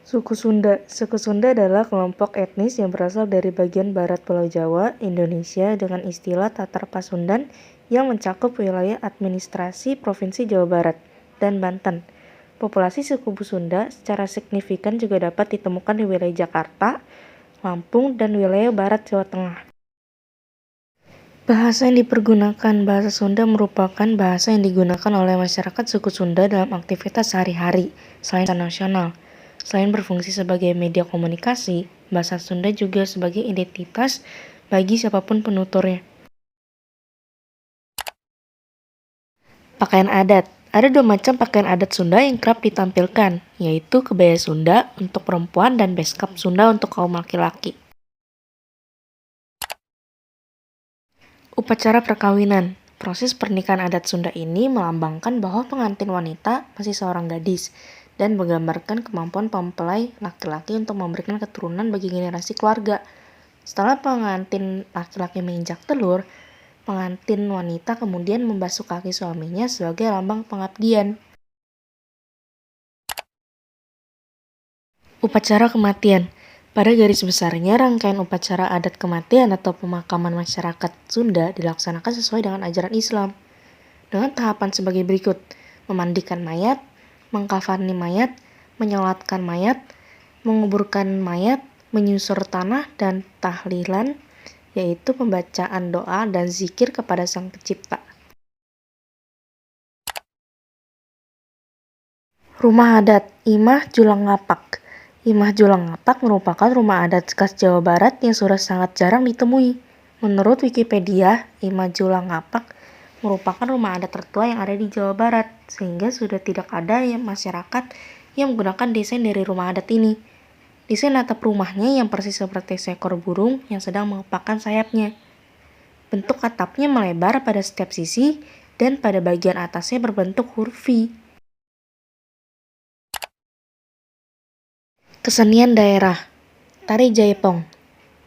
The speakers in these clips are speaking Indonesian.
Suku Sunda. Suku Sunda adalah kelompok etnis yang berasal dari bagian barat Pulau Jawa, Indonesia dengan istilah Tatar Pasundan yang mencakup wilayah administrasi Provinsi Jawa Barat dan Banten. Populasi suku Sunda secara signifikan juga dapat ditemukan di wilayah Jakarta, Lampung, dan wilayah barat Jawa Tengah. Bahasa yang dipergunakan. Bahasa Sunda merupakan bahasa yang digunakan oleh masyarakat suku Sunda dalam aktivitas sehari-hari, selain nasional. Selain berfungsi sebagai media komunikasi, bahasa Sunda juga sebagai identitas bagi siapapun penuturnya. Pakaian adat. Ada dua macam pakaian adat Sunda yang kerap ditampilkan, yaitu kebaya Sunda untuk perempuan dan beskap Sunda untuk kaum laki-laki. Upacara perkawinan. Proses pernikahan adat Sunda ini melambangkan bahwa pengantin wanita masih seorang gadis dan menggambarkan kemampuan mempelai laki-laki untuk memberikan keturunan bagi generasi keluarga. Setelah pengantin laki-laki menginjak telur, pengantin wanita kemudian membasuh kaki suaminya sebagai lambang pengabdian. Upacara kematian. Pada garis besarnya, rangkaian upacara adat kematian atau pemakaman masyarakat Sunda dilaksanakan sesuai dengan ajaran Islam. Dengan tahapan sebagai berikut: memandikan mayat, mengkafani mayat, menyolatkan mayat, menguburkan mayat, menyusur tanah, dan tahlilan, yaitu pembacaan doa dan zikir kepada Sang Pencipta. Rumah adat Imah Julang Ngapak. Imah Julang Ngapak merupakan rumah adat khas Jawa Barat yang sudah sangat jarang ditemui. Menurut Wikipedia, Imah Julang Ngapak merupakan rumah adat tertua yang ada di Jawa Barat, sehingga sudah tidak ada masyarakat yang menggunakan desain dari rumah adat ini. Desain atap rumahnya yang persis seperti seekor burung yang sedang mengepakkan sayapnya. Bentuk atapnya melebar pada setiap sisi dan pada bagian atasnya berbentuk huruf V. Kesenian daerah. Tari Jaipong.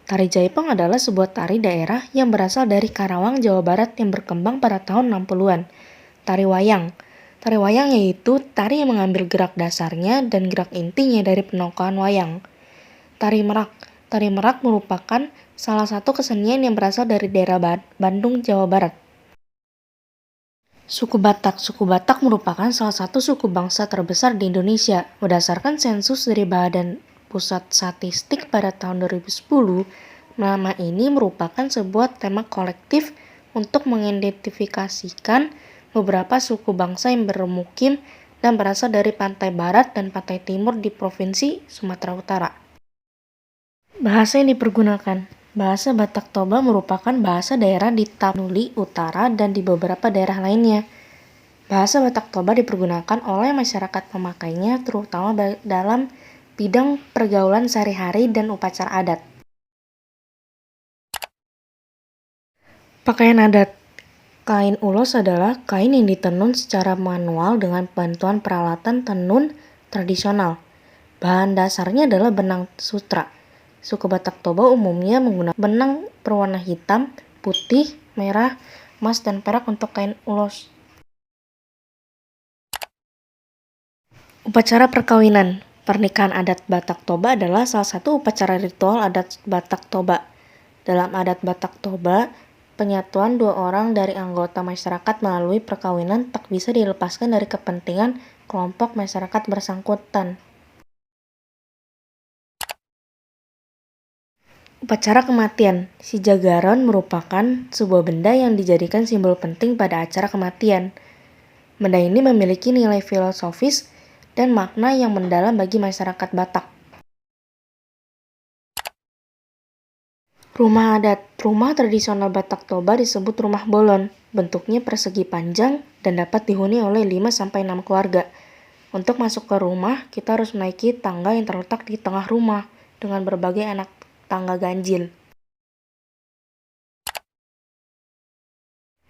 Tari Jaipong adalah sebuah tari daerah yang berasal dari Karawang, Jawa Barat yang berkembang pada tahun 60-an. Tari wayang. Tari wayang yaitu tari yang mengambil gerak dasarnya dan gerak intinya dari penokohan wayang. Tari merak. Tari merak merupakan salah satu kesenian yang berasal dari daerah Bandung, Jawa Barat. Suku Batak. Suku Batak merupakan salah satu suku bangsa terbesar di Indonesia. Berdasarkan sensus dari Badan Pusat Statistik pada tahun 2010, nama ini merupakan sebuah tema kolektif untuk mengidentifikasikan beberapa suku bangsa yang bermukim dan berasal dari pantai barat dan pantai timur di Provinsi Sumatera Utara. Bahasa yang dipergunakan. Bahasa Batak Toba merupakan bahasa daerah di Tapanuli Utara dan di beberapa daerah lainnya. Bahasa Batak Toba dipergunakan oleh masyarakat pemakainya terutama dalam bidang pergaulan sehari-hari dan upacara adat. Pakaian adat. Kain ulos adalah kain yang ditenun secara manual dengan bantuan peralatan tenun tradisional. Bahan dasarnya adalah benang sutra. Suku Batak Toba umumnya menggunakan benang berwarna hitam, putih, merah, emas, dan perak untuk kain ulos. Upacara perkawinan. Pernikahan adat Batak Toba adalah salah satu upacara ritual adat Batak Toba. Dalam adat Batak Toba, penyatuan dua orang dari anggota masyarakat melalui perkawinan tak bisa dilepaskan dari kepentingan kelompok masyarakat bersangkutan. Upacara kematian. Si Jagaron merupakan sebuah benda yang dijadikan simbol penting pada acara kematian. Benda ini memiliki nilai filosofis dan makna yang mendalam bagi masyarakat Batak. Rumah adat. Rumah tradisional Batak Toba disebut rumah bolon. Bentuknya persegi panjang dan dapat dihuni oleh 5-6 keluarga. Untuk masuk ke rumah, kita harus menaiki tangga yang terletak di tengah rumah dengan berbagai anak tangga ganjil.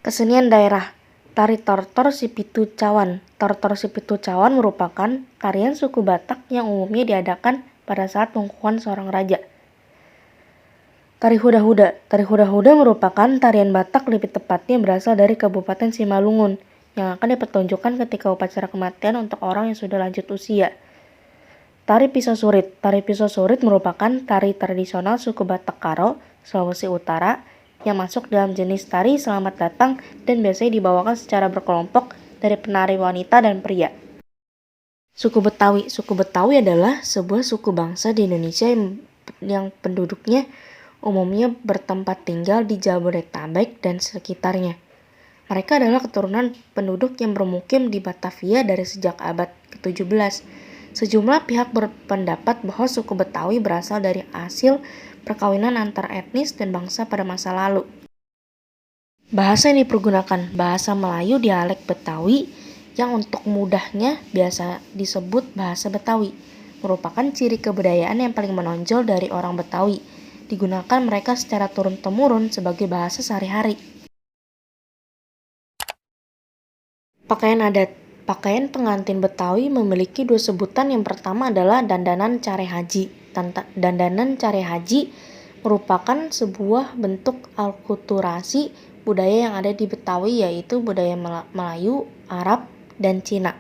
Kesenian daerah. Tari Tortor Sipitu Cawan. Tortor Sipitu Cawan merupakan tarian suku Batak yang umumnya diadakan pada saat pengukuhan seorang raja. Tari Huda-Huda. Tari Huda-Huda merupakan tarian Batak, lebih tepatnya berasal dari Kabupaten Simalungun, yang akan dipertunjukkan ketika upacara kematian untuk orang yang sudah lanjut usia. Tari Pisau Surit. Tari Pisau Surit merupakan tari tradisional suku Batak Karo, Sulawesi Utara, yang masuk dalam jenis tari selamat datang dan biasanya dibawakan secara berkelompok dari penari wanita dan pria. Suku Betawi. Suku Betawi adalah sebuah suku bangsa di Indonesia yang penduduknya umumnya bertempat tinggal di Jabodetabek dan sekitarnya. Mereka adalah keturunan penduduk yang bermukim di Batavia dari sejak abad ke-17. Sejumlah pihak berpendapat bahwa suku Betawi berasal dari hasil perkawinan antar etnis dan bangsa pada masa lalu. Bahasa yang dipergunakan, bahasa Melayu dialek Betawi yang untuk mudahnya biasa disebut bahasa Betawi, merupakan ciri kebudayaan yang paling menonjol dari orang Betawi. Digunakan mereka secara turun-temurun sebagai bahasa sehari-hari. Pakaian adat. Pakaian pengantin Betawi memiliki dua sebutan. Yang pertama adalah dandanan care haji. Dandanan care haji merupakan sebuah bentuk alkulturasi budaya yang ada di Betawi, yaitu budaya Melayu, Arab, dan Cina.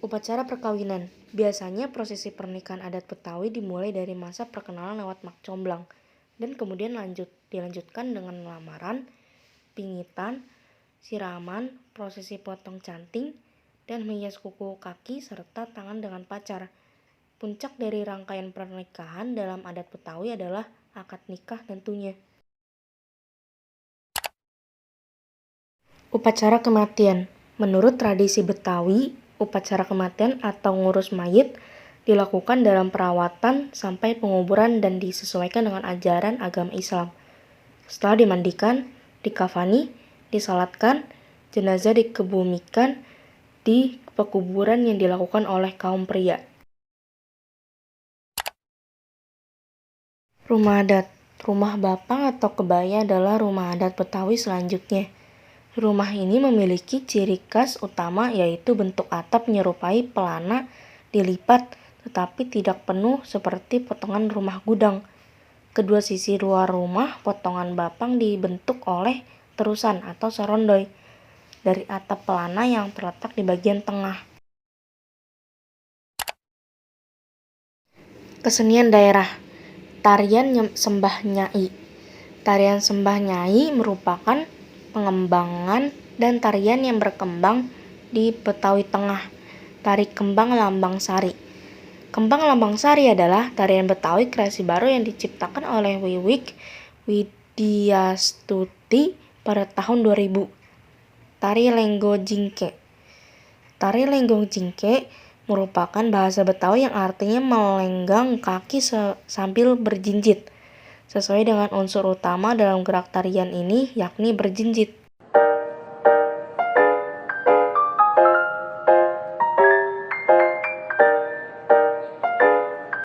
Upacara perkawinan. Biasanya prosesi pernikahan adat Betawi dimulai dari masa perkenalan lewat mak comblang dan kemudian dilanjutkan dengan lamaran, pingitan, siraman, prosesi potong canting, dan menghias kuku kaki serta tangan dengan pacar. Puncak dari rangkaian pernikahan dalam adat Betawi adalah akad nikah tentunya. Upacara kematian. Menurut tradisi Betawi, upacara kematian atau ngurus mayit dilakukan dalam perawatan sampai penguburan dan disesuaikan dengan ajaran agama Islam. Setelah dimandikan, dikafani, disalatkan, jenazah dikebumikan di pekuburan yang dilakukan oleh kaum pria. Rumah adat. Rumah bapang atau kebaya adalah rumah adat Betawi selanjutnya. Rumah ini memiliki ciri khas utama, yaitu bentuk atap menyerupai pelana dilipat tetapi tidak penuh seperti potongan rumah gudang. Kedua sisi luar rumah potongan bapang dibentuk oleh terusan atau serondoi dari atap pelana yang terletak di bagian tengah. Kesenian daerah. Tarian Sembah Nyai. Tarian Sembah Nyai merupakan pengembangan dan tarian yang berkembang di Betawi Tengah. Tari Kembang Lambang Sari. Kembang Lambang Sari adalah tarian Betawi kreasi baru yang diciptakan oleh Wiwik Widyastuti pada tahun 2000. Tari Lenggo Jingke. Tari Lenggo Jingke merupakan bahasa Betawi yang artinya melenggang kaki sambil berjinjit, sesuai dengan unsur utama dalam gerak tarian ini, yakni berjinjit.